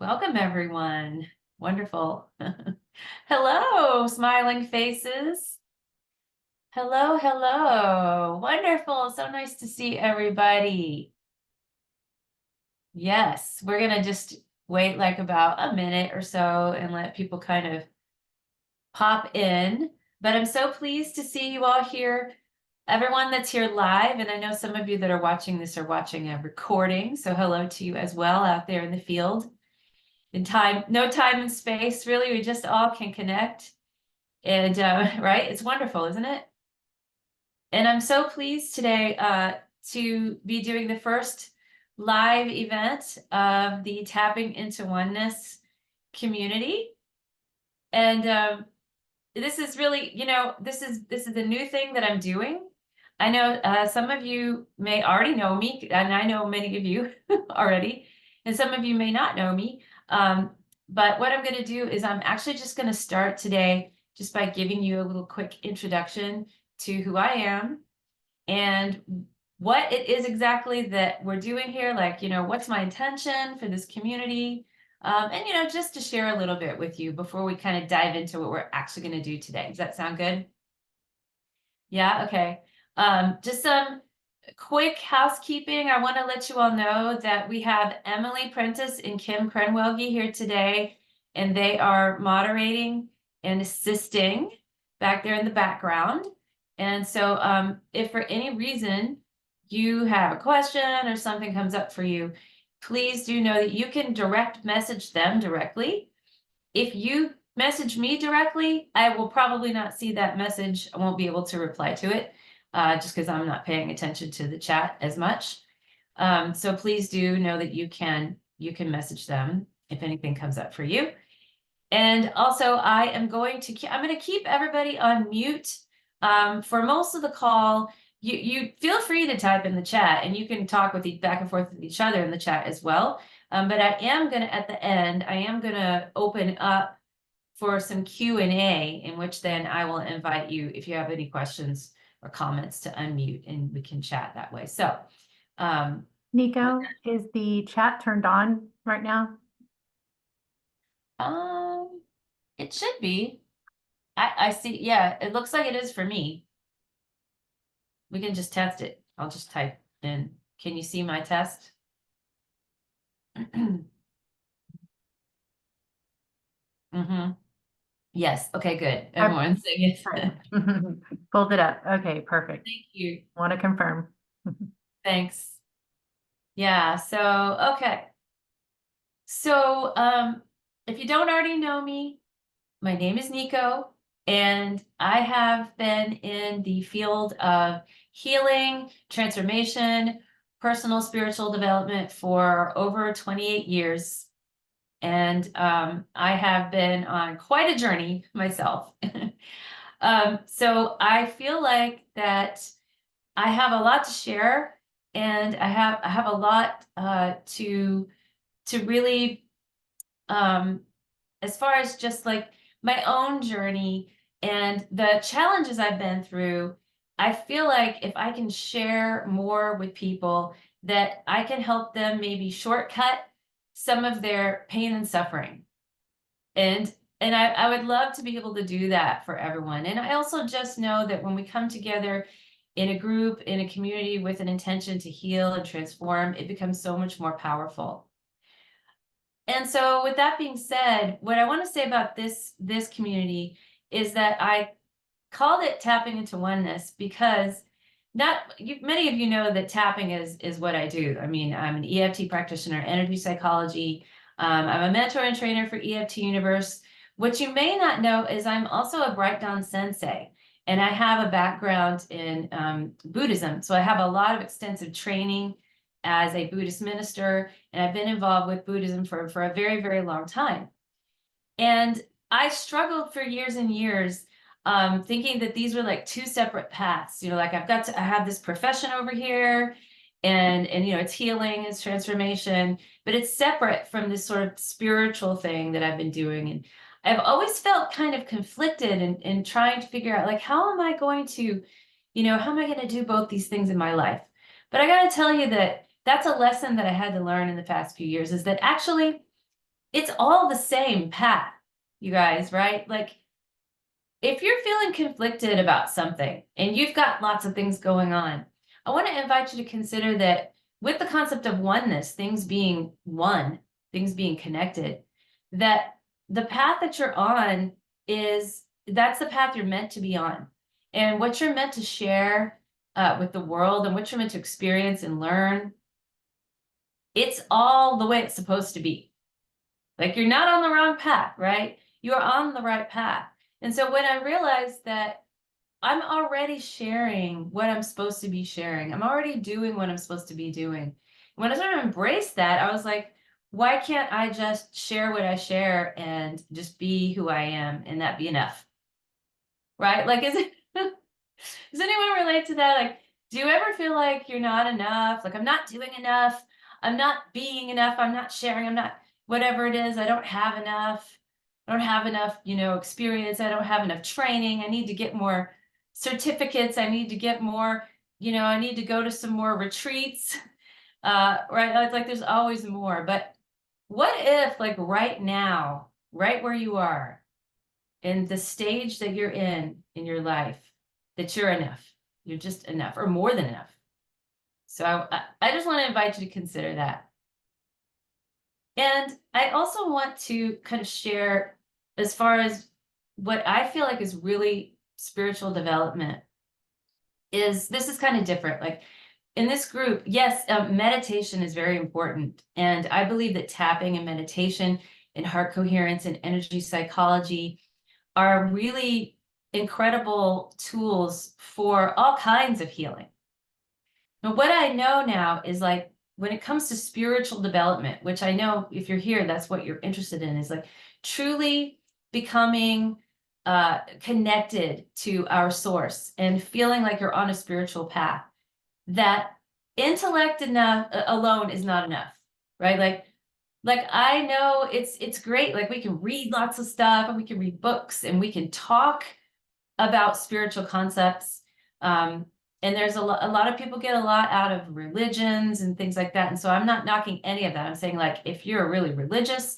Welcome, everyone. Wonderful. Hello, smiling faces. Hello, hello. Wonderful. So nice to see everybody. Yes, we're going to just wait like about a minute or so and let people kind of pop in. But I'm so pleased to see you all here. Everyone that's here live, and I know some of you that are watching this are watching a recording. So hello to you as well out there in the field. In time, no time and space, really, we just all can connect. And right, it's wonderful, isn't it? And I'm so pleased today to be doing the first live event of the Tapping into Oneness community. And this is really, this is a new thing that I'm doing. I know some of you may already know me, and I know many of you already, and some of you may not know me. But what I'm going to do is I'm actually just going to start today just by giving you a little quick introduction to who I am and what it is exactly that we're doing here. Like, what's my intention for this community? And, just to share a little bit with you before we kind of dive into what we're actually going to do today. Does that sound good? Yeah, okay. Just some quick housekeeping. I want to let you all know that we have Emily Prentice and Kim Crenwelge here today, and they are moderating and assisting back there in the background. And so if for any reason you have a question or something comes up for you, please do know that you can direct message them directly. If you message me directly, I will probably not see that message. I won't be able to reply to it just because I'm not paying attention to the chat as much. So please do know that you can message them if anything comes up for you. And also I'm going to keep everybody on mute for most of the call. You feel free to type in the chat, and you can talk with back and forth with each other in the chat as well. But I am going to, at the end, I am going to open up for some Q&A, in which then I will invite you, if you have any questions or comments, to unmute and we can chat that way. So, Nico, is the chat turned on right now? it should be. I see. Yeah, it looks like it is for me. We can just test it. I'll just type in. Can you see my test? Yes. Okay, good. Everyone's saying it. Pulled it up. Okay, perfect. Thank you. Want to confirm. Thanks. Yeah, so okay. So if you don't already know me, my name is Nico, and I have been in the field of healing, transformation, personal spiritual development for over 28 years. And I have been on quite a journey myself. So I feel like that I have a lot to share, and I have a lot to really as far as just like my own journey and the challenges I've been through. I feel like if I can share more with people, that I can help them maybe shortcut some of their pain and suffering. And I would love to be able to do that for everyone. And I also just know that when we come together in a group, in a community with an intention to heal and transform, it becomes so much more powerful. And so with that being said, what I want to say about this community is that I called it Tapping into Oneness because many of you know that tapping is what I do. I mean, I'm an EFT practitioner, energy psychology. I'm a mentor and trainer for EFT Universe. What you may not know is I'm also a Bright Dawn Sensei, and I have a background in Buddhism. So I have a lot of extensive training as a Buddhist minister, and I've been involved with Buddhism for a very, very long time. And I struggled for years and years thinking that these were like two separate paths. Like I have this profession over here, and it's healing, it's transformation, but it's separate from this sort of spiritual thing that I've been doing. And I've always felt kind of conflicted in trying to figure out, like, how am I going to do both these things in my life? But I got to tell you that that's a lesson that I had to learn in the past few years, is that actually it's all the same path, you guys, right? Like, if you're feeling conflicted about something and you've got lots of things going on, I want to invite you to consider that with the concept of oneness, things being one, things being connected, that the path that you're on that's the path you're meant to be on. And what you're meant to share with the world and what you're meant to experience and learn, it's all the way it's supposed to be. Like, you're not on the wrong path, right? You're on the right path. And so when I realized that I'm already sharing what I'm supposed to be sharing, I'm already doing what I'm supposed to be doing. When I started to embrace that, I was like, why can't I just share what I share and just be who I am and that be enough? Right? Like, does anyone relate to that? Like, do you ever feel like you're not enough? Like, I'm not doing enough. I'm not being enough. I'm not sharing. I'm not whatever it is. I don't have enough. I don't have enough, experience. I don't have enough training. I need to get more certificates. I need to get more, I need to go to some more retreats. Right? Like there's always more. But what if, like, right now, right where you are, in the stage that you're in your life, that you're enough, you're just enough, or more than enough. So I just want to invite you to consider that. And I also want to kind of share, as far as what I feel like is really spiritual development, this is kind of different. Like, in this group, yes, meditation is very important. And I believe that tapping and meditation and heart coherence and energy psychology are really incredible tools for all kinds of healing. But what I know now is, like, when it comes to spiritual development, which I know if you're here, that's what you're interested in, is like truly becoming connected to our source and feeling like you're on a spiritual path, that intellect alone is not enough, right? Like I know it's great. Like, we can read lots of stuff and we can read books and we can talk about spiritual concepts. And there's a lot of people get a lot out of religions and things like that. And so I'm not knocking any of that. I'm saying, like, if you're really religious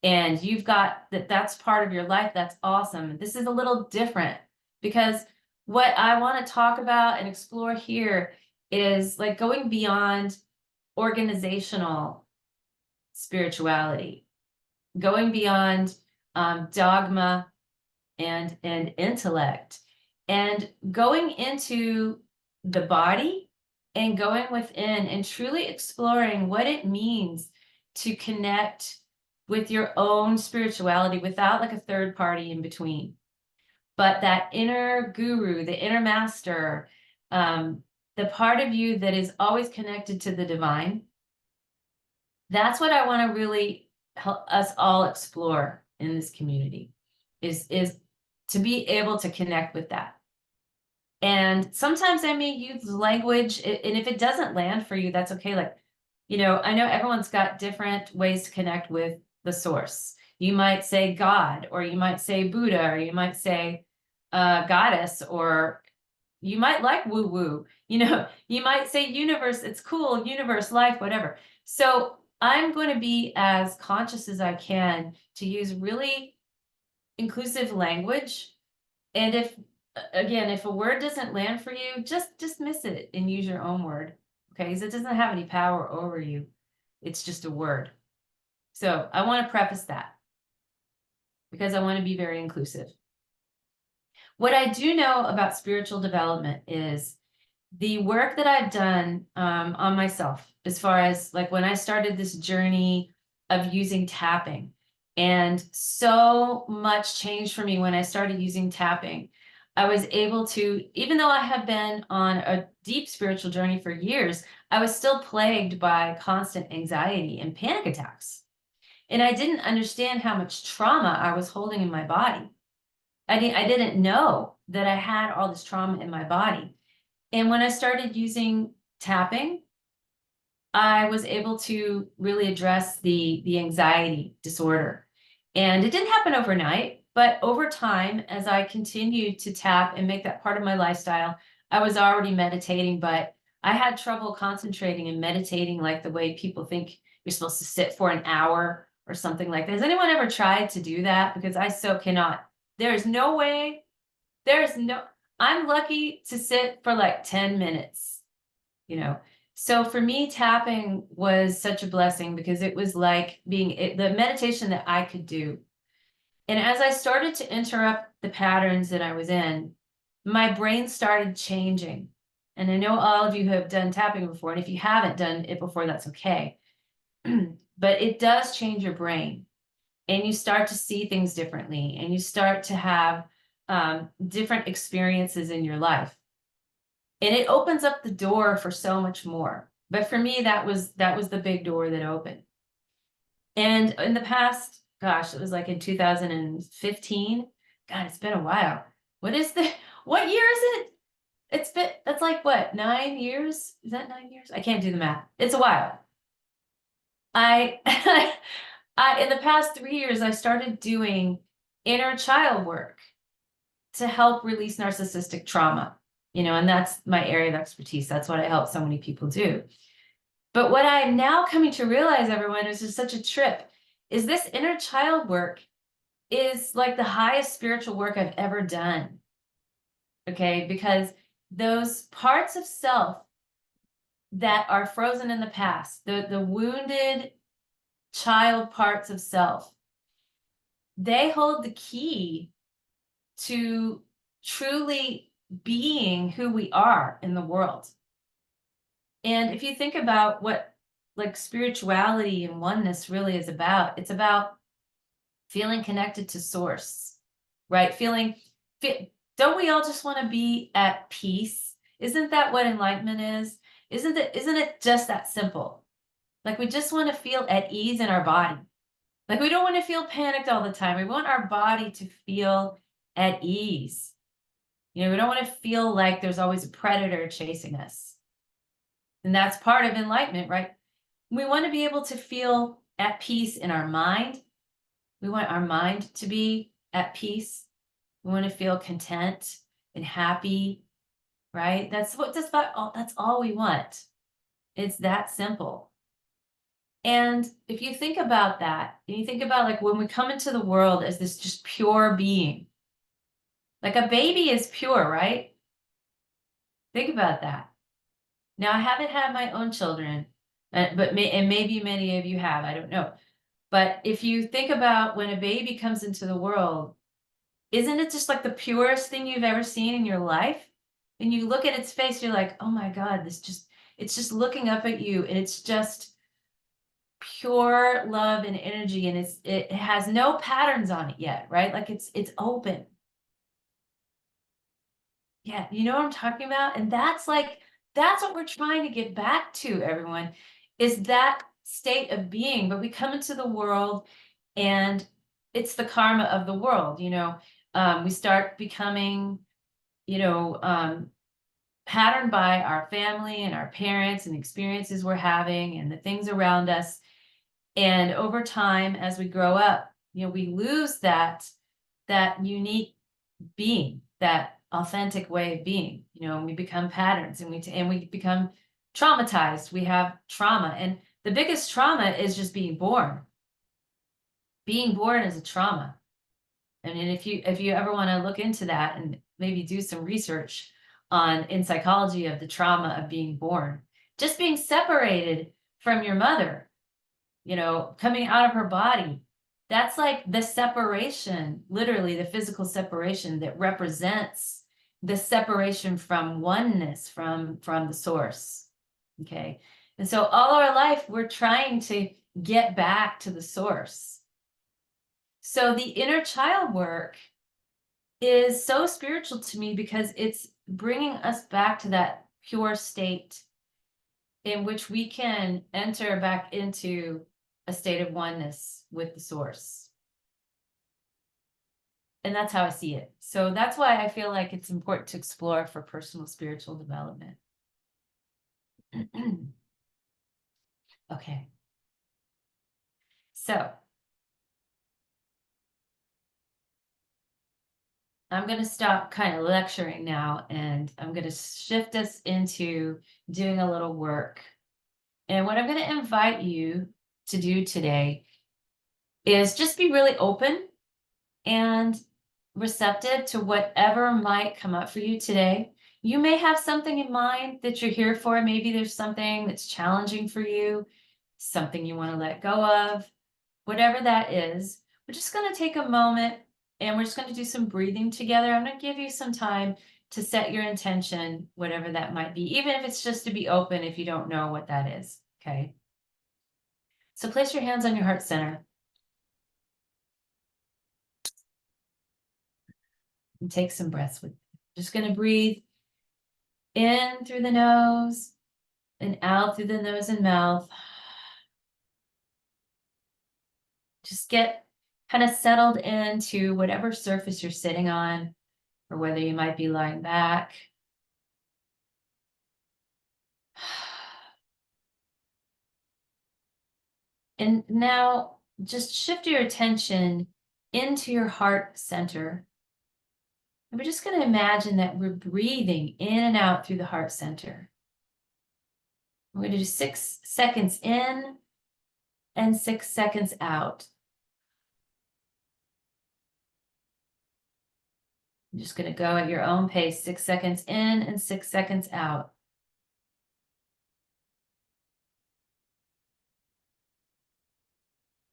and you've got that's part of your life, that's awesome. This is a little different, because what I want to talk about and explore here is, like, going beyond organizational spirituality, going beyond dogma and intellect, and going into the body and going within and truly exploring what it means to connect with your own spirituality without, like, a third party in between, but that inner guru, the inner master, the part of you that is always connected to the divine. That's what I want to really help us all explore in this community, is to be able to connect with that. And sometimes I may use language, and if it doesn't land for you, that's okay. Like, I know everyone's got different ways to connect with the source. You might say God, or you might say Buddha, or you might say goddess, or you might like woo woo, you might say universe. It's cool. Universe, life, whatever. So I'm going to be as conscious as I can to use really inclusive language. And if a word doesn't land for you, just dismiss it and use your own word. Okay, because it doesn't have any power over you. It's just a word. So I want to preface that, because I want to be very inclusive. What I do know about spiritual development is the work that I've done on myself, as far as, like, when I started this journey of using tapping, and so much changed for me when I started using tapping. I was able to, even though I have been on a deep spiritual journey for years, I was still plagued by constant anxiety and panic attacks. And I didn't understand how much trauma I was holding in my body. I didn't know that I had all this trauma in my body. And when I started using tapping, I was able to really address the anxiety disorder. And it didn't happen overnight, but over time, as I continued to tap and make that part of my lifestyle, I was already meditating, but I had trouble concentrating and meditating like the way people think you're supposed to sit for an hour or something like that. Has anyone ever tried to do that? Because I so cannot. There's no way. I'm lucky to sit for like 10 minutes, you know. So for me, tapping was such a blessing because it was like the meditation that I could do. And as I started to interrupt the patterns that I was in, my brain started changing. And I know all of you have done tapping before, and if you haven't done it before, that's okay. But it does change your brain, and you start to see things differently, and you start to have different experiences in your life. And it opens up the door for so much more. But for me, that was the big door that opened. And in the past, gosh, it was like in 2015. God, it's been a while. What year is it? That's like what, 9 years? Is that 9 years? I can't do the math. It's a while. I in the past 3 years, I started doing inner child work to help release narcissistic trauma, and that's my area of expertise. That's what I help so many people do. But what I'm now coming to realize, everyone, is just such a trip, is this inner child work is like the highest spiritual work I've ever done. Okay, because those parts of self that are frozen in the past, the wounded child parts of self, they hold the key to truly being who we are in the world. And if you think about what like spirituality and oneness really is about, it's about feeling connected to source, right? Don't we all just want to be at peace? Isn't that what enlightenment is? Isn't it just that simple? Like we just want to feel at ease in our body. Like we don't want to feel panicked all the time. We want our body to feel at ease. We don't want to feel like there's always a predator chasing us. And that's part of enlightenment, right? We want to be able to feel at peace in our mind. We want our mind to be at peace. We want to feel content and happy, right? That's all we want. It's that simple. And if you think about that, and you think about like when we come into the world as this just pure being, like a baby is pure, right? Think about that. Now, I haven't had my own children, but maybe many of you have, I don't know. But if you think about when a baby comes into the world, isn't it just like the purest thing you've ever seen in your life? And you look at its face, you're like, oh my God, it's just looking up at you, and it's just pure love and energy, and it has no patterns on it yet, right? Like it's open. Yeah, you know what I'm talking about? And that's what we're trying to get back to, everyone, is that state of being. But we come into the world, and it's the karma of the world, we start becoming, patterned by our family and our parents and experiences we're having and the things around us. And over time, as we grow up, we lose that unique being, that authentic way of being, and we become patterns, and we become traumatized. We have trauma, and the biggest trauma is just being born. Being born is a trauma. And if you ever want to look into that and maybe do some research in psychology of the trauma of being born, just being separated from your mother, coming out of her body, that's like the separation, literally the physical separation that represents the separation from oneness, from the source. Okay. And so all our life, we're trying to get back to the source. So the inner child work is so spiritual to me because it's bringing us back to that pure state in which we can enter back into a state of oneness with the source. And that's how I see it. So that's why I feel like it's important to explore for personal spiritual development. Okay. So I'm going to stop kind of lecturing now, and I'm going to shift us into doing a little work. And what I'm going to invite you to do today is just be really open and receptive to whatever might come up for you today. You may have something in mind that you're here for. Maybe there's something that's challenging for you, something you want to let go of, whatever that is. We're just going to take a moment and we're just going to do some breathing together. I'm going to give you some time to set your intention, whatever that might be, even if it's just to be open if you don't know what that is. Okay. So place your hands on your heart center and take some breaths with. Just going to breathe in through the nose and out through the nose and mouth. Just get kind of settled into whatever surface you're sitting on, or whether you might be lying back. And now just shift your attention into your heart center. And we're just going to imagine that we're breathing in and out through the heart center. We're going to do 6 seconds in and 6 seconds out. You're just going to go at your own pace, 6 seconds in and 6 seconds out.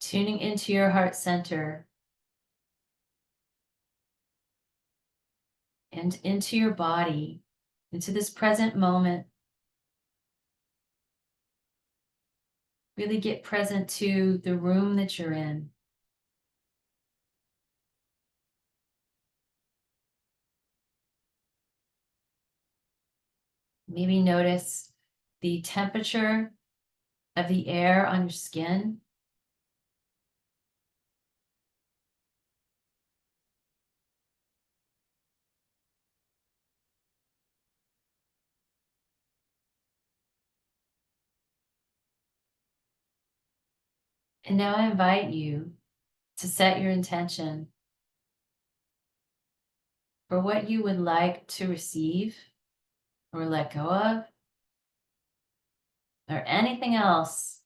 Tuning into your heart center and into your body, into this present moment. Really get present to the room that you're in. Maybe notice the temperature of the air on your skin. And now I invite you to set your intention for what you would like to receive or let go of, or anything else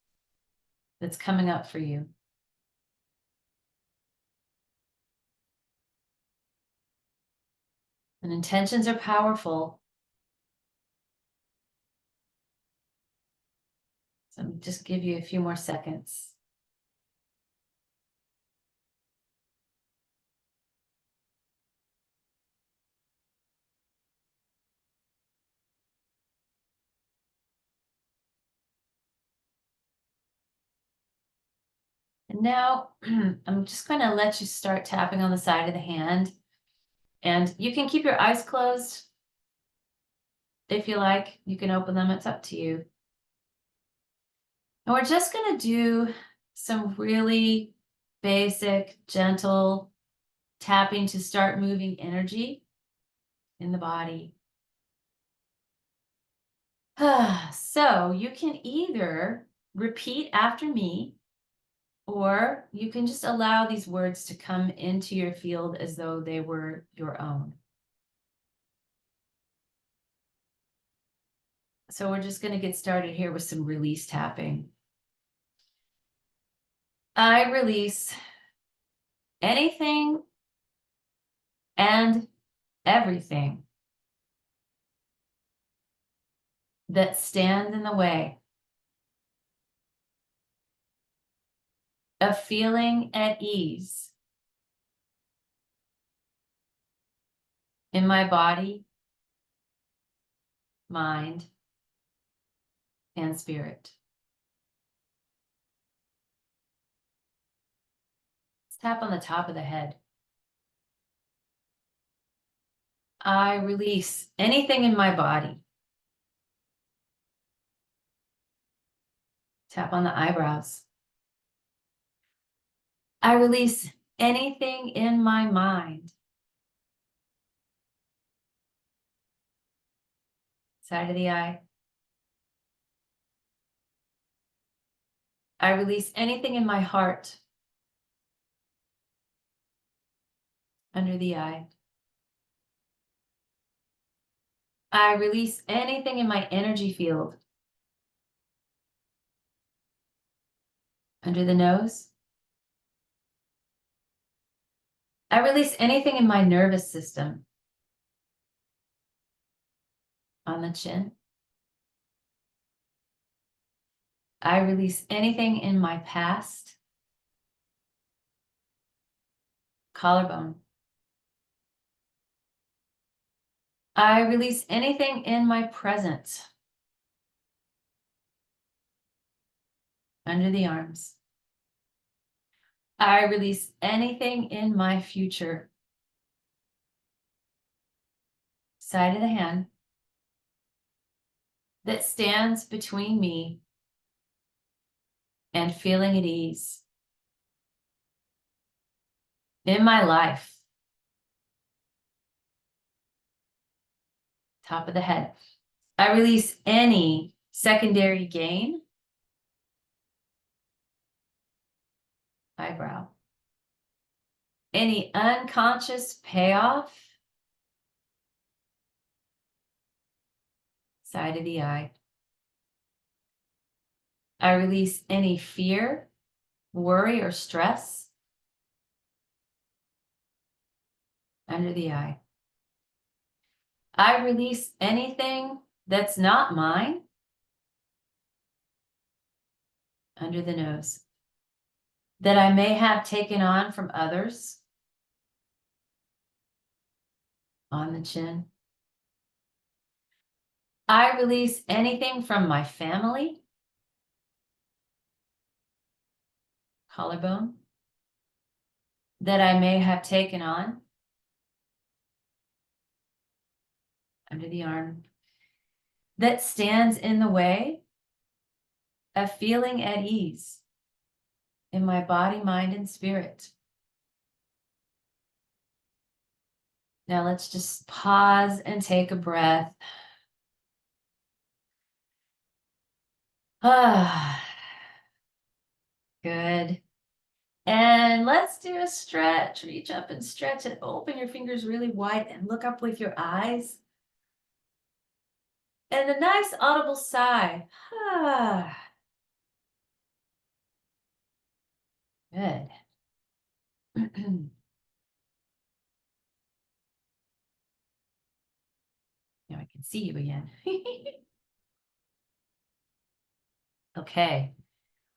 that's coming up for you. And intentions are powerful. So I'll just give you a few more seconds. And now I'm just going to let you start tapping on the side of the hand. And you can keep your eyes closed if you like. You can open them. It's up to you. And we're just going to do some really basic, gentle tapping to start moving energy in the body. So you can either repeat after me, or you can just allow these words to come into your field as though they were your own. So we're just going to get started here with some release tapping. I release anything and everything that stands in the way of feeling at ease in my body, mind, and spirit. Let's tap on the top of the head. I release anything in my body. Tap on the eyebrows. I release anything in my mind. Side of the eye. I release anything in my heart. Under the eye. I release anything in my energy field. Under the nose. I release anything in my nervous system. On the chin. I release anything in my past. Collarbone. I release anything in my present. Under the arms. I release anything in my future. Side of the hand. That stands between me and feeling at ease in my life. Top of the head. I release any secondary gain. Eyebrow. Any unconscious payoff. Side of the eye. I release any fear, worry, or stress. Under the eye. I release anything that's not mine. Under the nose. That I may have taken on from others. On the chin. I release anything from my family. Collarbone. That I may have taken on. Under the arm. That stands in the way of feeling at ease in my body, mind, and spirit. Now let's just pause and take a breath. Ah, good. And let's do a stretch. Reach up and stretch and open your fingers really wide and look up with your eyes. And a nice audible sigh. Ah. Good. Now I can see you again. Okay.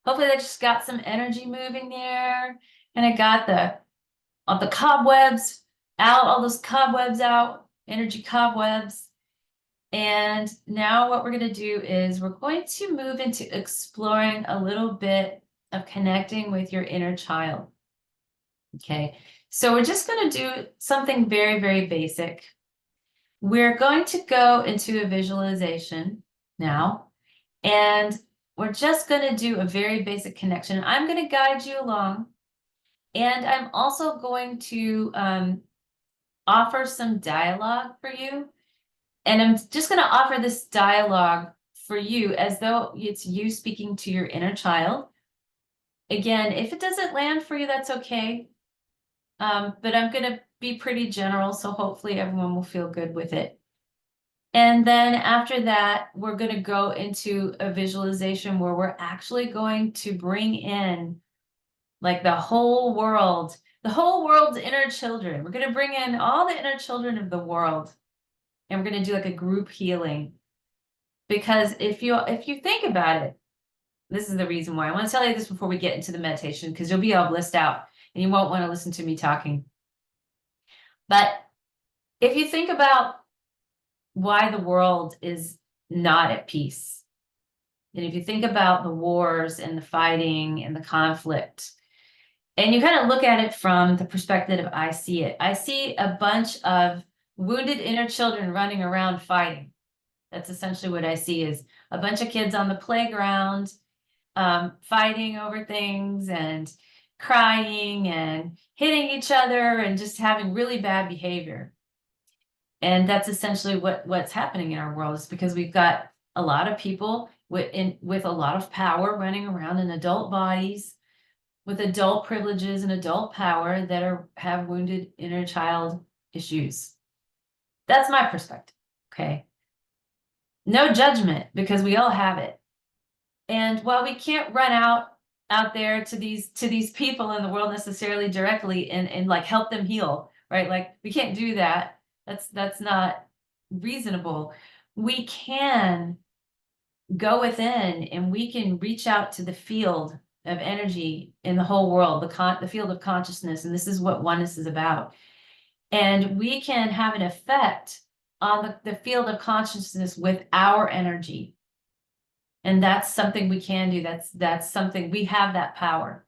Hopefully I just got some energy moving there. And I got the cobwebs out, all those cobwebs out, energy cobwebs. And now what we're going to do is we're going to move into exploring a little bit of connecting with your inner child. Okay, so we're just going to do something very, very basic. We're going to go into a visualization now, and we're just going to do a very basic connection. I'm going to guide you along, and I'm also going to offer some dialogue for you. And I'm just going to offer this dialogue for you as though it's you speaking to your inner child. Again, if it doesn't land for you, that's okay. But I'm going to be pretty general, so hopefully everyone will feel good with it. And then after that, we're going to go into a visualization where we're actually going to bring in like the whole world's inner children. We're going to bring in all the inner children of the world. And we're going to do like a group healing. Because if you think about it, this is the reason why. I want to tell you this before we get into the meditation, because you'll be all blissed out and you won't want to listen to me talking. But if you think about why the world is not at peace, and if you think about the wars and the fighting and the conflict, and you kind of look at it from the perspective I see it, I see a bunch of wounded inner children running around fighting. That's essentially what I see, is a bunch of kids on the playground fighting over things and crying and hitting each other and just having really bad behavior. And that's essentially what's happening in our world, is because we've got a lot of people with a lot of power running around in adult bodies with adult privileges and adult power that have wounded inner child issues. That's my perspective, okay? No judgment, because we all have it. And while we can't run out out there to these people in the world necessarily directly and like help them heal, right? Like we can't do that. That's not reasonable. We can go within and we can reach out to the field of energy in the whole world, the field of consciousness, and this is what oneness is about. And we can have an effect on the field of consciousness with our energy. And that's something we can do. That's something we have that power.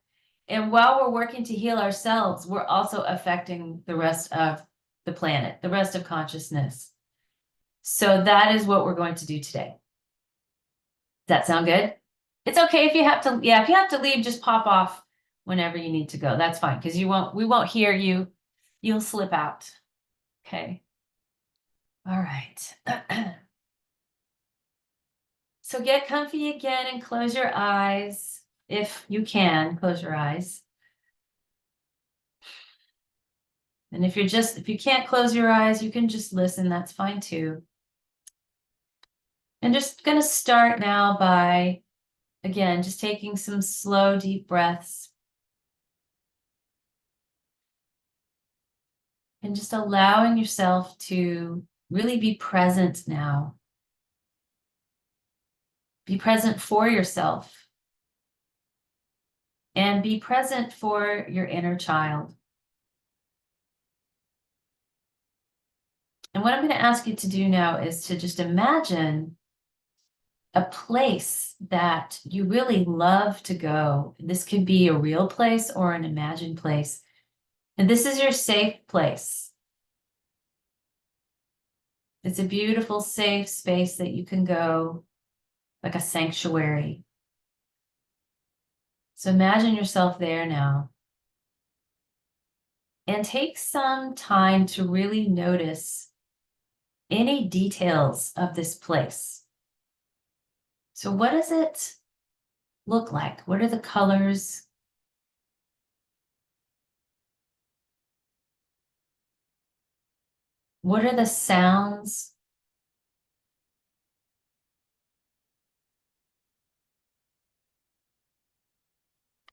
And while we're working to heal ourselves, we're also affecting the rest of the planet, the rest of consciousness. So that is what we're going to do today. Does that sound good? It's okay if you have to, yeah, if you have to leave, just pop off whenever you need to go. That's fine, because we won't hear you. You'll slip out. Okay. All right. So get comfy again and close your eyes. If you can, close your eyes. And if you can't close your eyes, you can just listen. That's fine too. And just going to start now by, again, just taking some slow, deep breaths. And just allowing yourself to really be present now. Be present for yourself. And be present for your inner child. And what I'm going to ask you to do now is to just imagine a place that you really love to go. This could be a real place or an imagined place. And this is your safe place. It's a beautiful, safe space that you can go, like a sanctuary. So imagine yourself there now. And take some time to really notice any details of this place. So what does it look like? What are the colors? What are the sounds?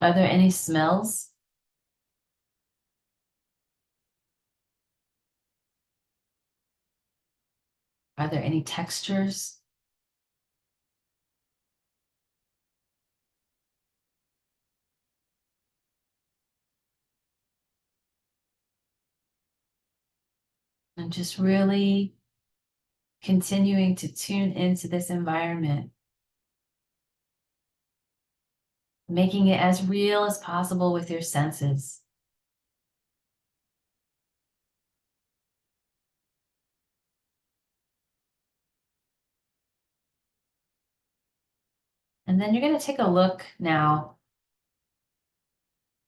Are there any smells? Are there any textures? And just really continuing to tune into this environment, making it as real as possible with your senses. And then you're going to take a look now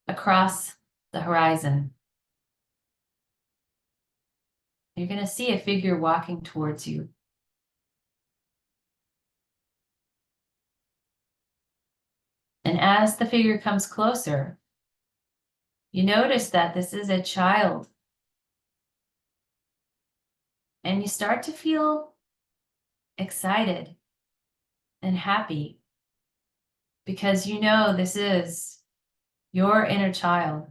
across the horizon. You're going to see a figure walking towards you. And as the figure comes closer, you notice that this is a child. And you start to feel excited and happy because you know this is your inner child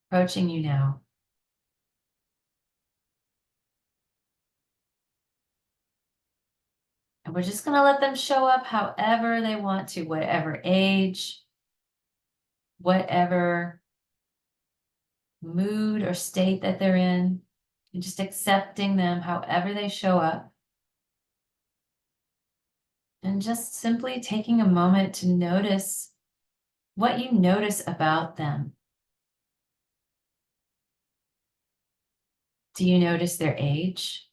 approaching you now. And we're just going to let them show up however they want to, whatever age, whatever mood or state that they're in, and just accepting them however they show up. And just simply taking a moment to notice what you notice about them. Do you notice their age?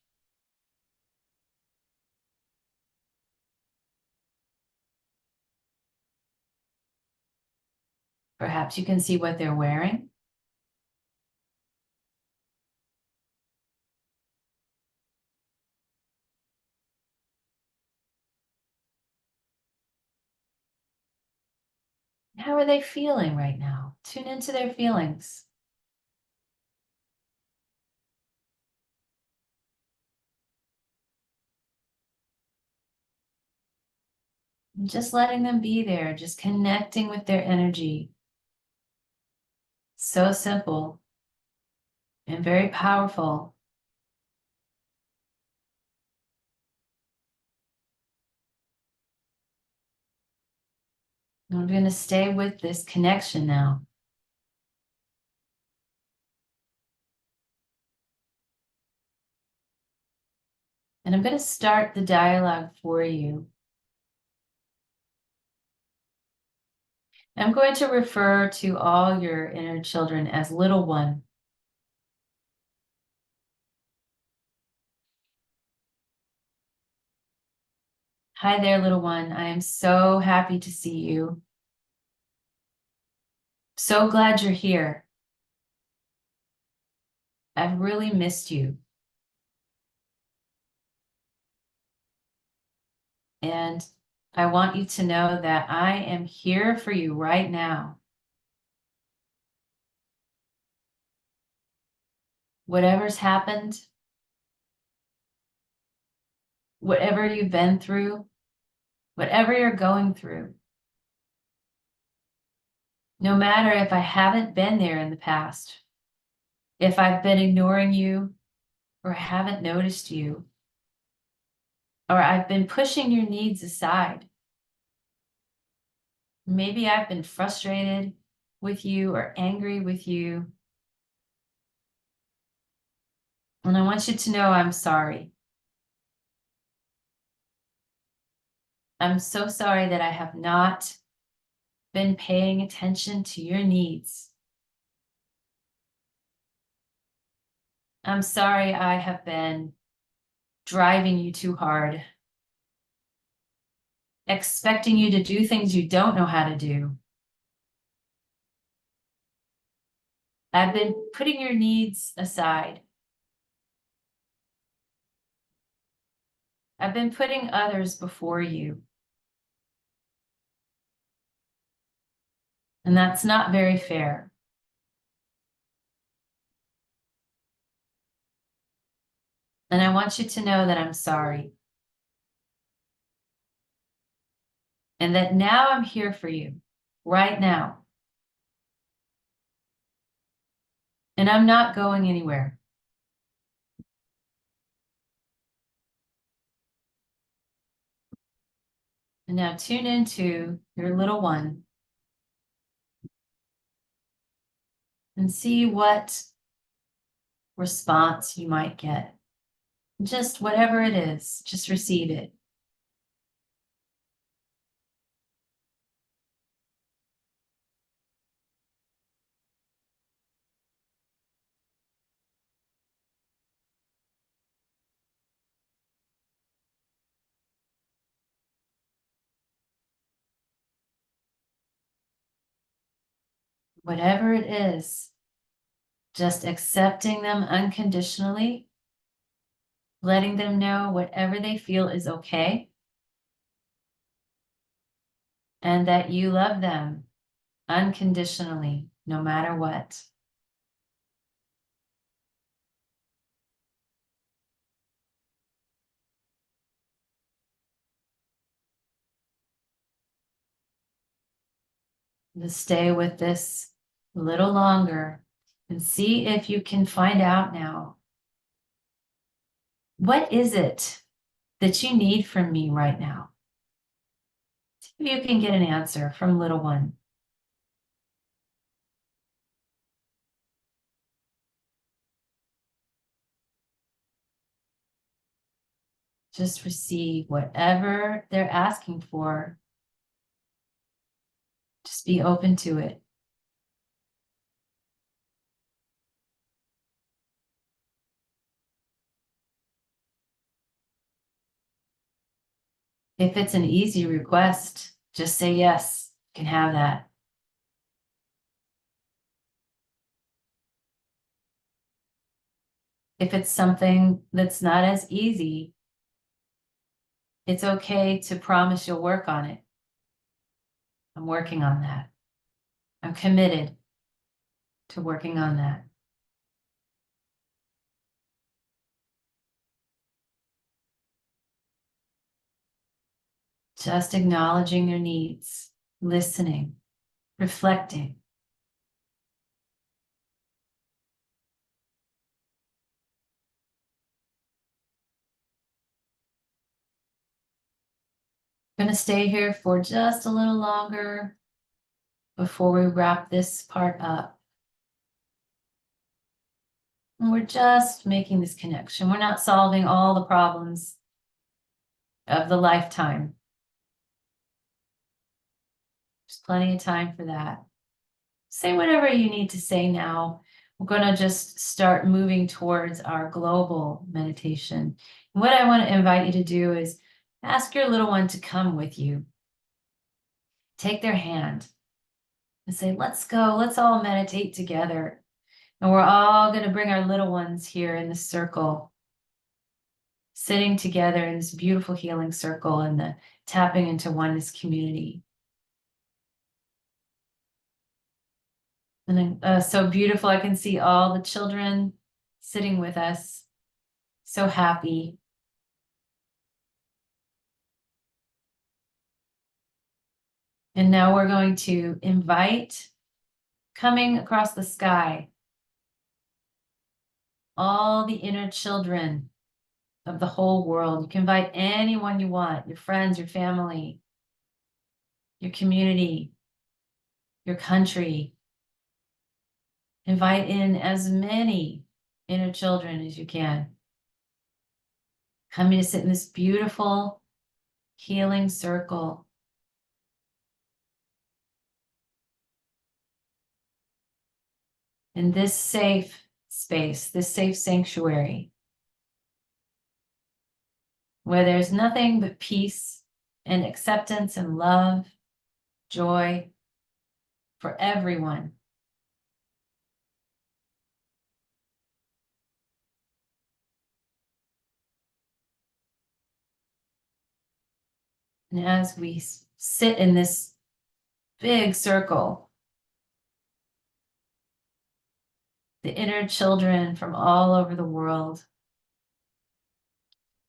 Perhaps you can see what they're wearing. How are they feeling right now? Tune into their feelings. And just letting them be there, just connecting with their energy. So simple and very powerful. I'm going to stay with this connection now. And I'm going to start the dialogue for you. I'm going to refer to all your inner children as little one. Hi there, little one. I am so happy to see you. So glad you're here. I've really missed you. And I want you to know that I am here for you right now. Whatever's happened, whatever you've been through, whatever you're going through, no matter if I haven't been there in the past, if I've been ignoring you or haven't noticed you, or I've been pushing your needs aside. Maybe I've been frustrated with you or angry with you. And I want you to know I'm sorry. I'm so sorry that I have not been paying attention to your needs. I'm sorry I have been driving you too hard, expecting you to do things you don't know how to do. I've been putting your needs aside. I've been putting others before you. And that's not very fair. And I want you to know that I'm sorry. And that now I'm here for you, right now. And I'm not going anywhere. And now tune into your little one and see what response you might get. Just whatever it is, just receive it. Whatever it is, just accepting them unconditionally, letting them know whatever they feel is okay, and that you love them unconditionally, no matter what. Just stay with this a little longer and see if you can find out now. What is it that you need from me right now? See if you can get an answer from little one. Just receive whatever they're asking for. Just be open to it. If it's an easy request, just say yes, you can have that. If it's something that's not as easy, it's okay to promise you'll work on it. I'm working on that. I'm committed to working on that. Just acknowledging their needs, listening, reflecting. I'm going to stay here for just a little longer before we wrap this part up. And we're just making this connection. We're not solving all the problems of the lifetime. There's plenty of time for that. Say whatever you need to say now. We're going to just start moving towards our global meditation. And what I want to invite you to do is ask your little one to come with you. Take their hand and say, let's go, let's all meditate together. And we're all going to bring our little ones here in the circle, sitting together in this beautiful healing circle in the tapping into oneness community. And then, so beautiful. I can see all the children sitting with us, so happy. And now we're going to invite, coming across the sky, all the inner children of the whole world. You can invite anyone you want, your friends, your family, your community, your country. Invite in as many inner children as you can. Coming to sit in this beautiful healing circle. In this safe space, this safe sanctuary, where there's nothing but peace and acceptance and love, joy for everyone. And as we sit in this big circle, the inner children from all over the world,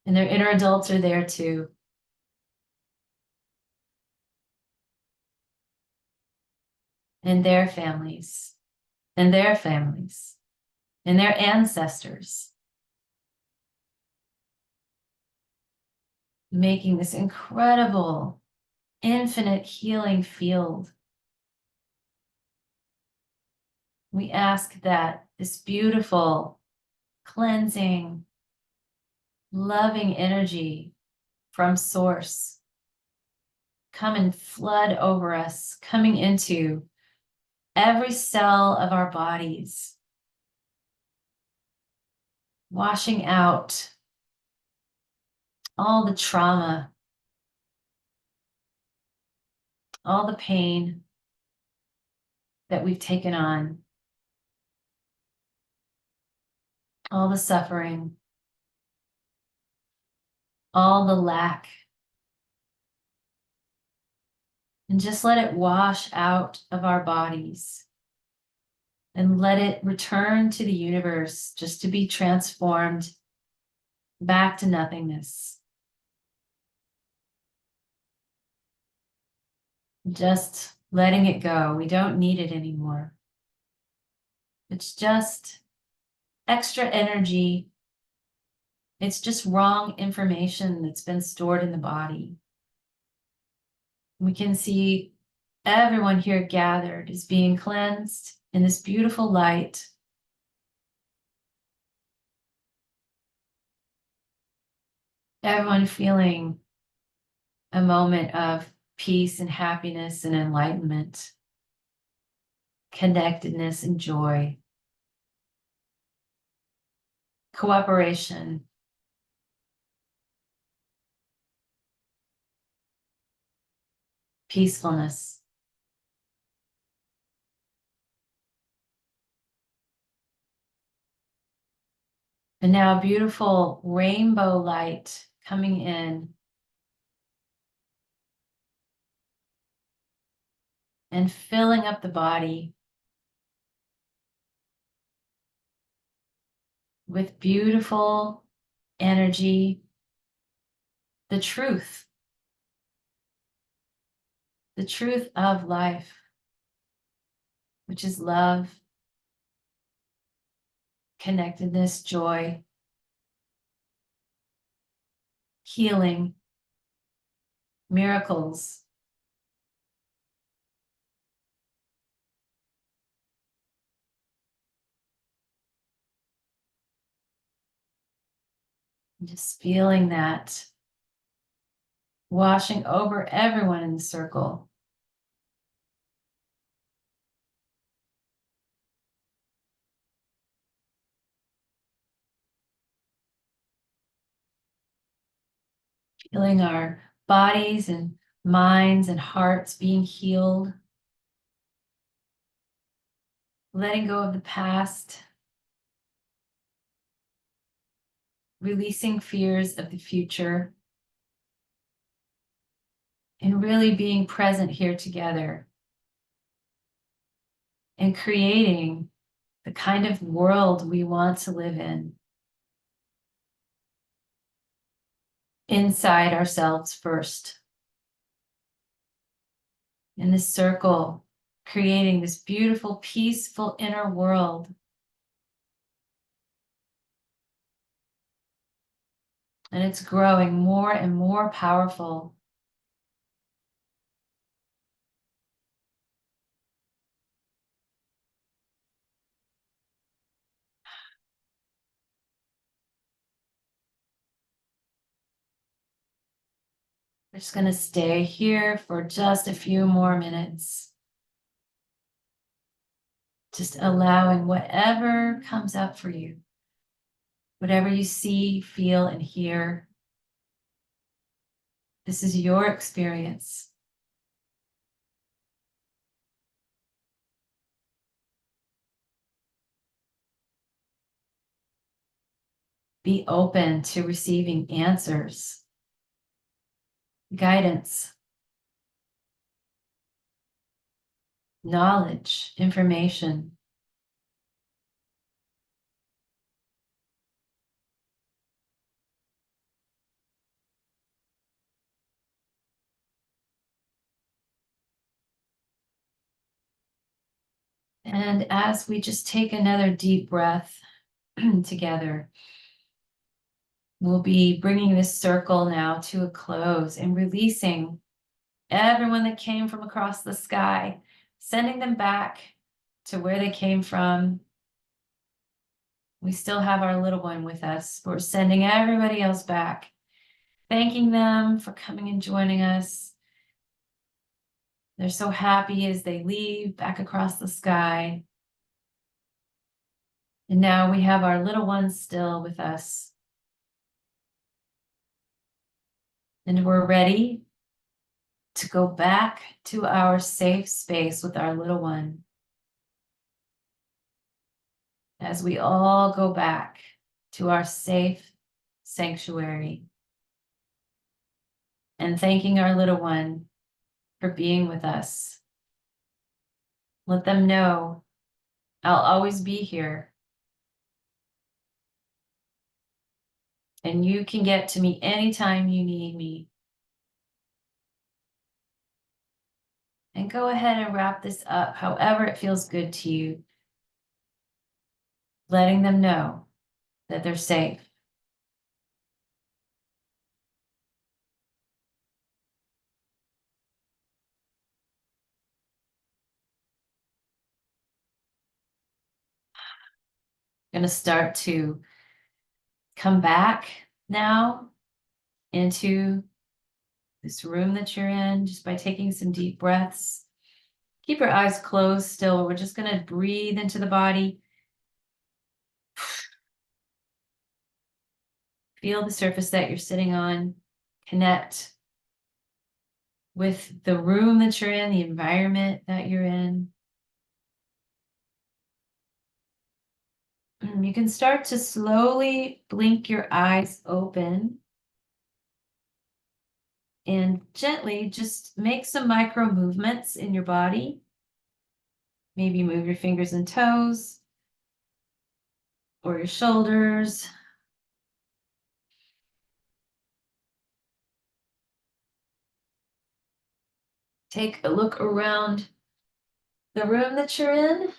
and their inner adults are there too. And their families, and their families, and their ancestors, making this incredible, infinite healing field. We ask that this beautiful, cleansing, loving energy from Source come and flood over us, coming into every cell of our bodies, washing out all the trauma, all the pain that we've taken on, all the suffering, all the lack, and just let it wash out of our bodies and let it return to the universe just to be transformed back to nothingness. Just letting it go. We don't need it anymore. It's just extra energy. It's just wrong information that's been stored in the body. We can see everyone here gathered is being cleansed in this beautiful light. Everyone feeling a moment of peace and happiness and enlightenment, connectedness and joy, cooperation, peacefulness. And now a beautiful rainbow light coming in and filling up the body with beautiful energy, the truth, the truth of life, which is love, connectedness, joy, healing, miracles. And just feeling that washing over everyone in the circle. Feeling our bodies and minds and hearts being healed. Letting go of the past. Releasing fears of the future. And really being present here together. And creating the kind of world we want to live in. Inside ourselves first. In this circle, creating this beautiful, peaceful inner world. And it's growing more and more powerful. We're just going to stay here for just a few more minutes. Just allowing whatever comes up for you. Whatever you see, feel, and hear. This is your experience. Be open to receiving answers, guidance, knowledge, information. And as we just take another deep breath together, we'll be bringing this circle now to a close and releasing everyone that came from across the sky, sending them back to where they came from. We still have our little one with us. We're sending everybody else back, thanking them for coming and joining us. They're so happy as they leave back across the sky. And now we have our little one still with us. And we're ready to go back to our safe space with our little one. As we all go back to our safe sanctuary. And thanking our little one for being with us. Let them know I'll always be here. And you can get to me anytime you need me. And go ahead and wrap this up however it feels good to you. Letting them know that they're safe. I'm going to start to come back now into this room that you're in just by taking some deep breaths. Keep your eyes closed still. We're just going to breathe into the body. Feel the surface that you're sitting on. Connect with the room that you're in, the environment that you're in. You can start to slowly blink your eyes open and gently just make some micro movements in your body. Maybe move your fingers and toes or your shoulders. Take a look around the room that you're in.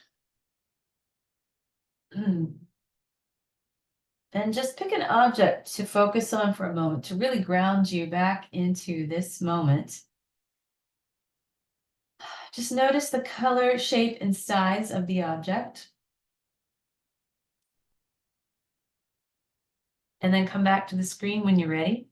And just pick an object to focus on for a moment, to really ground you back into this moment. Just notice the color, shape, and size of the object. And then come back to the screen when you're ready.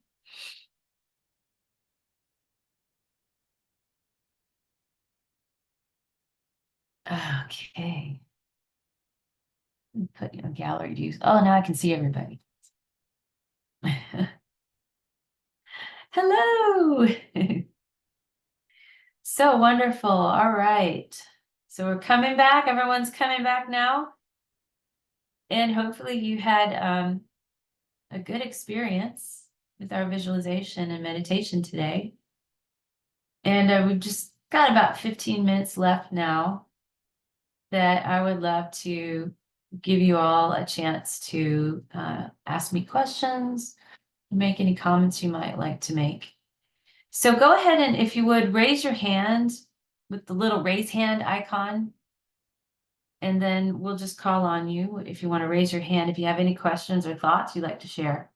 Okay. Put you on gallery views. Oh, now I can see everybody. Hello. So wonderful. All right. So we're coming back. Everyone's coming back now. And hopefully you had a good experience with our visualization and meditation today. And we've just got about 15 minutes left now that I would love to give you all a chance to ask me questions, make any comments you might like to make. So go ahead and, if you would, raise your hand with the little raise hand icon. And then we'll just call on you if you want to raise your hand, if you have any questions or thoughts you'd like to share.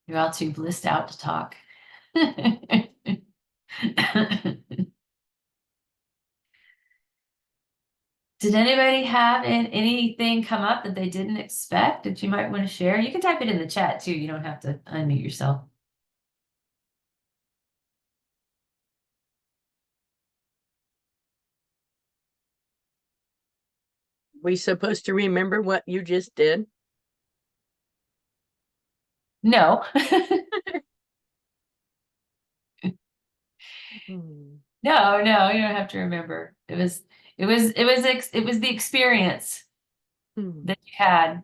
You're all too blissed out to talk. Did anybody have anything come up that they didn't expect that you might want to share? You can type it in the chat too. You don't have to unmute yourself. We supposed to remember what you just did? No. No, you don't have to remember. It was the experience that you had.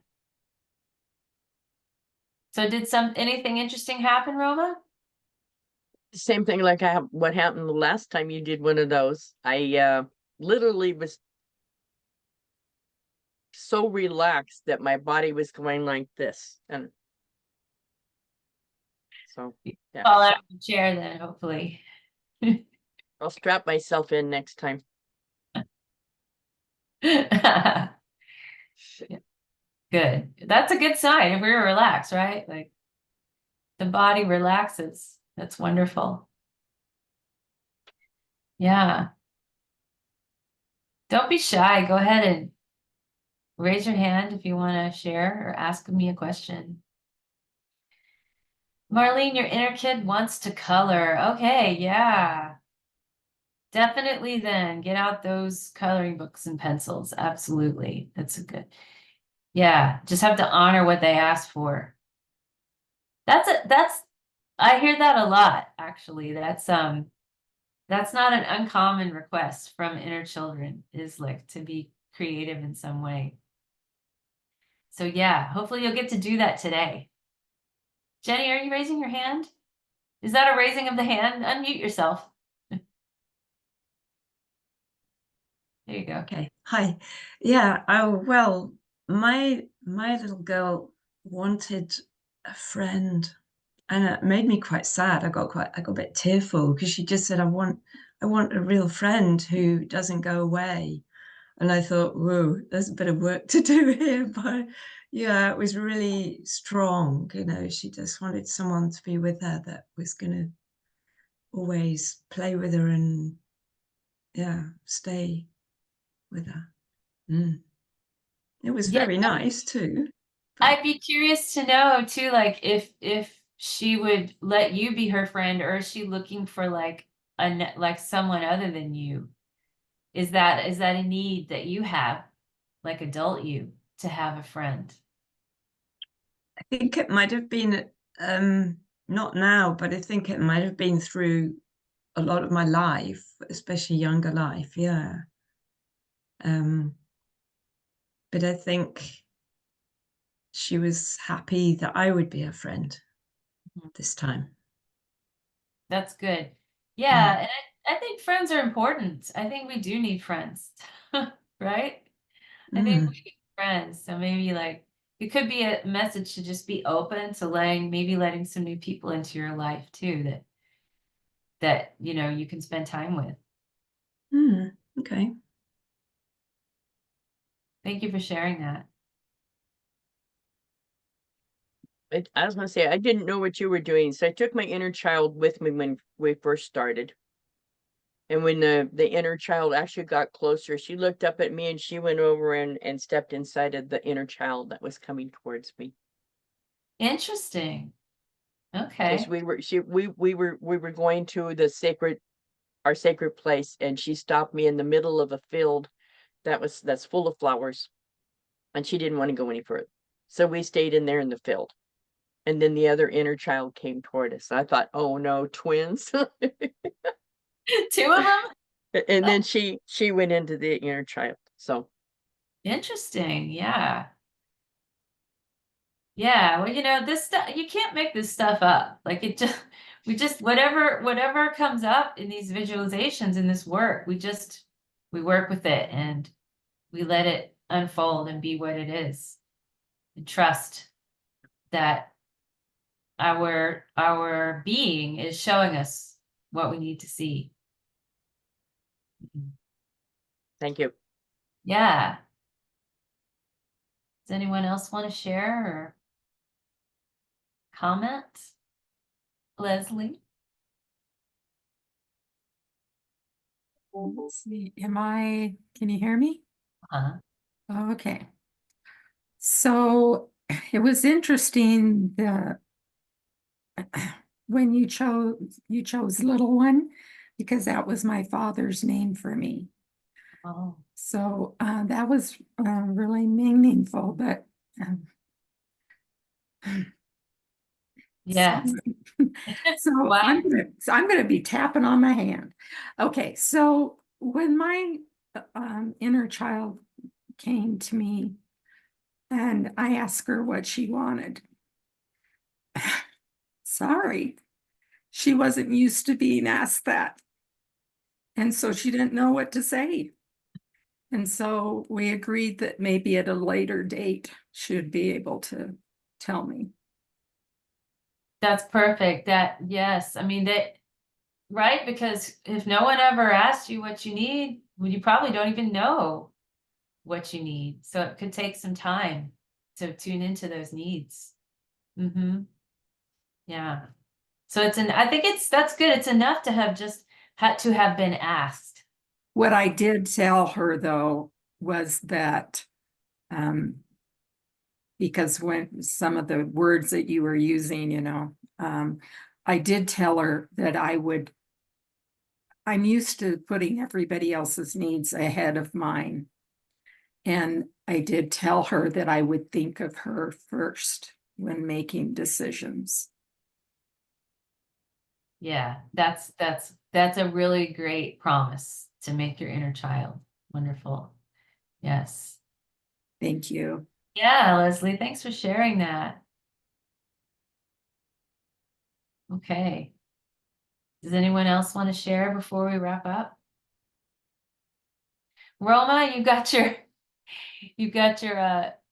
So did anything interesting happen, Roma? Same thing like what happened the last time you did one of those. I literally was so relaxed that my body was going like this. And so yeah. Fall out of the chair then, hopefully. I'll strap myself in next time. Good. That's a good sign if we were relaxed, right? Like the body relaxes. That's wonderful. Yeah. Don't be shy. Go ahead and raise your hand if you want to share or ask me a question. Marlene, your inner kid wants to color. Okay, yeah. Definitely then get out those coloring books and pencils. Absolutely. That's a good. Yeah, just have to honor what they asked for. I hear that a lot, actually. That's not an uncommon request from inner children, is like to be creative in some way. So yeah, hopefully you'll get to do that today. Jenny, are you raising your hand? Is that a raising of the hand? Unmute yourself. There you go. Okay. Hi. Yeah. Oh, well, my little girl wanted a friend, and it made me quite sad. I got a bit tearful because she just said, I want a real friend who doesn't go away. And I thought, whoa, there's a bit of work to do here. But yeah, it was really strong. You know, she just wanted someone to be with her that was going to always play with her and, yeah, stay with her. It was very nice too. I'd be curious to know too, like if she would let you be her friend, or is she looking for like someone other than you? Is that a need that you have, like adult you, to have a friend? I think it might have been not now, but I think it might have been through a lot of my life, especially younger life. Yeah. But I think she was happy that I would be her friend this time. That's good. Yeah, and I think friends are important. I think we do need friends, for right? I think Mm. we need friends. So maybe like it could be a message to just be open to letting some new people into your life too that you can spend time with. Mm. Okay. Thank you for sharing that. I was gonna say, I didn't know what you were doing, so I took my inner child with me when we first started. And when the inner child actually got closer, she looked up at me and she went over and stepped inside of the inner child that was coming towards me. Interesting. Because Okay. we were going to our sacred place, and she stopped me in the middle of a field that's full of flowers, and she didn't want to go any further. So we stayed in there in the field. And then the other inner child came toward us. I thought, oh no, twins. Two of them? And then she went into the inner child. So Interesting. Yeah. Yeah. Well, this stuff, you can't make this stuff up. Like we just, whatever comes up in these visualizations in this work, we work with it and we let it unfold and be what it is. And trust that our being is showing us what we need to see. thank you. Yeah. Does anyone else want to share or comment? Leslie? Let's see, can you hear me? Uh-huh. Okay. So it was interesting when you chose little one, because that was my father's name for me. Oh. So that was really meaningful, but Yes. so Wow. I'm gonna be tapping on my hand. Okay, so when my inner child came to me and I asked her what she wanted, sorry, she wasn't used to being asked that, and so she didn't know what to say. And so we agreed that maybe at a later date she'd be able to tell me. That's perfect. Yes. I mean, right? Because if no one ever asked you what you need, well, you probably don't even know what you need. So it could take some time to tune into those needs. Mm-hmm. Yeah. So I think that's good. It's enough to have just had to have been asked. What I did tell her, though, was that because when some of the words that you were using, I did tell her that I'm used to putting everybody else's needs ahead of mine. And I did tell her that I would think of her first when making decisions. Yeah, that's a really great promise to make your inner child. Wonderful. Yes. Thank you. Yeah, Leslie, thanks for sharing that. Okay. Does anyone else want to share before we wrap up? Roma, you got your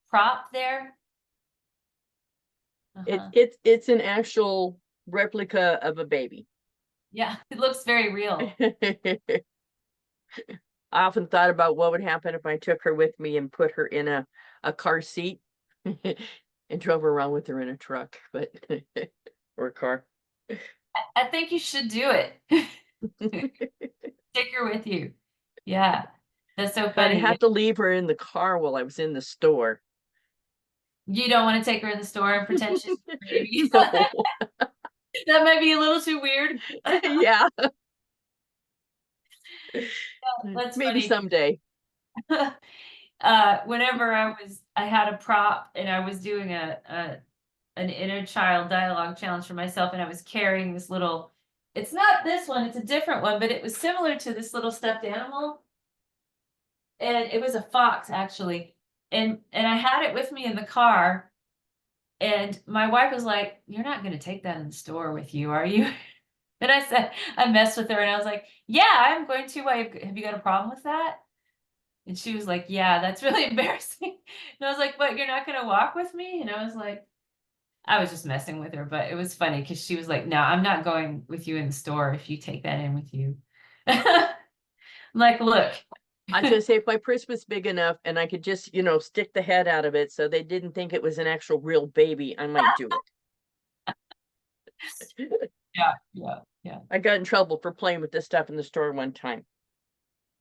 prop there? Uh-huh. It's an actual replica of a baby. Yeah, it looks very real. I often thought about what would happen if I took her with me and put her in a car seat and drove her around with her in a truck, but or a car. I think you should do it. Take her with you. Yeah. That's so But I funny. have to leave her in the car while I was in the store. You don't want to take her in the store and pretend she's a baby. No. That might be a little too weird. Yeah. That's Maybe funny. someday. Whenever I had a prop and I was doing an inner child dialogue challenge for myself, and I was carrying this little, it's not this one, it's a different one, but it was similar to this little stuffed animal. And it was a fox, actually. And I had it with me in the car. And my wife was like, "You're not going to take that in the store with you, are you?" And I said, I messed with her and I was like, "Yeah, I'm going to. Why, have you got a problem with that?" And she was like, yeah, that's really embarrassing. And I was like, what, you're not going to walk with me? And I was like, I was just messing with her, but it was funny because she was like, no, I'm not going with you in the store if you take that in with you. I'm like, look. I was gonna say if my purse was big enough and I could just, stick the head out of it so they didn't think it was an actual real baby, I might do it. Yeah. I got in trouble for playing with this stuff in the store one time.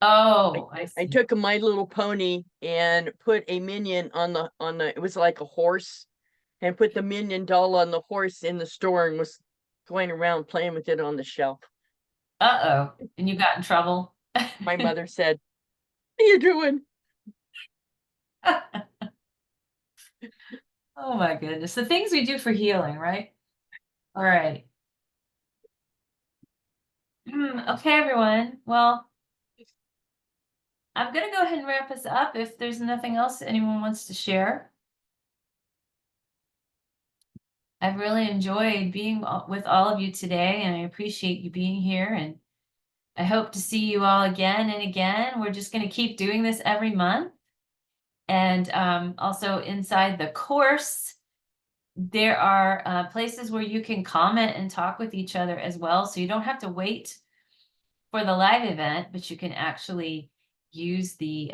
Oh, I I see. took a My Little Pony and put a minion on the it was like a horse, and put the minion doll on the horse in the store and was going around playing with it on the shelf. Uh-oh. And you got in trouble? My mother said, "What are you doing?" Oh my goodness. The things we do for healing, right? All right. Okay, everyone. Well, I'm going to go ahead and wrap us up if there's nothing else anyone wants to share. I've really enjoyed being with all of you today, and I appreciate you being here, and I hope to see you all again and again. We're just going to keep doing this every month. And also inside the course, there are places where you can comment and talk with each other as well. So you don't have to wait for the live event, but you can actually use the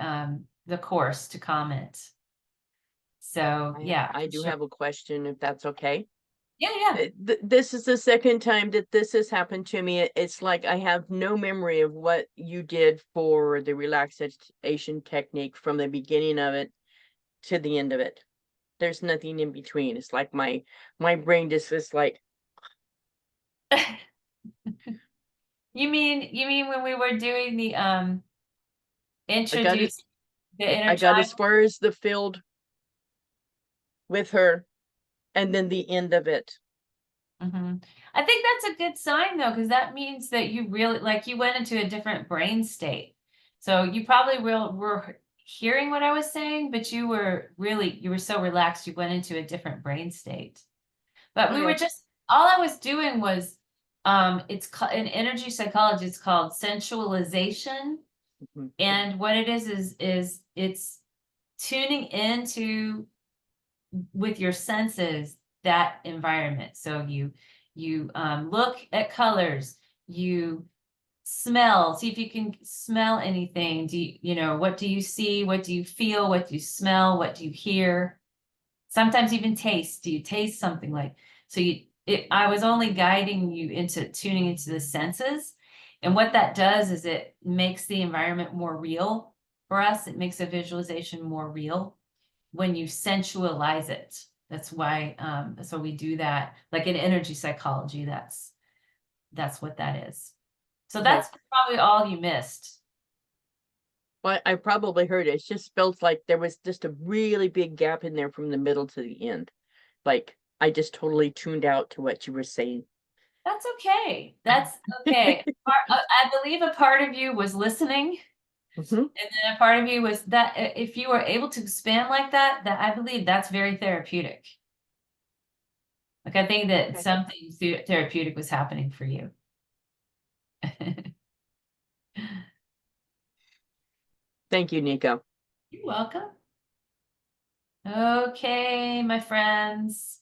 course to comment. So yeah. I do sure. have a question, if that's okay. Yeah. This is the second time that this has happened to me. It's like I have no memory of what you did for the relaxation technique from the beginning of it to the end of it. There's nothing in between. It's like my brain just is like, You mean when we were doing the I introduce the inner got child? as far as the field with her, and then the end of it. I think that's a good sign though, because that means that you really you went into a different brain state. So you probably were hearing what I was saying, but you were so relaxed, you went into a different brain state. But we were Okay. just, all I was doing was, it's in energy psychology, it's called sensualization. Mhm. And what it is it's tuning into with your senses that environment. So you look at colors, you smell, see if you can smell anything. Do what do you see? What do you feel? What do you smell? What do you hear? Sometimes even taste. Do you taste something so I was only guiding you into tuning into the senses. And what that does is it makes the environment more real for us. It makes a visualization more real when you sensualize it. That's why we do that. Like in energy psychology, that's what that is. So Okay. that's probably all you missed. Well, I probably heard it. It just felt like there was just a really big gap in there from the middle to the end. Like I just totally tuned out to what you were saying. That's okay. That's okay. I believe a part of you was listening. Mhm. And then a part of you was that if you were able to expand like that I believe that's very therapeutic. Like I think that Okay. something therapeutic was happening for you. Thank you, Nico. You're welcome. Okay, my friends.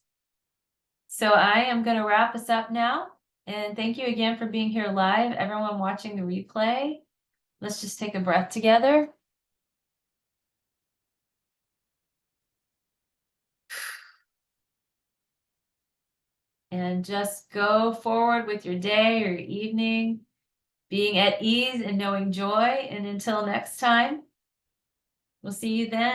So I am going to wrap us up now. And thank you again for being here live. Everyone watching the replay, let's just take a breath together. And just go forward with your day or your evening, being at ease and knowing joy. And until next time, we'll see you then.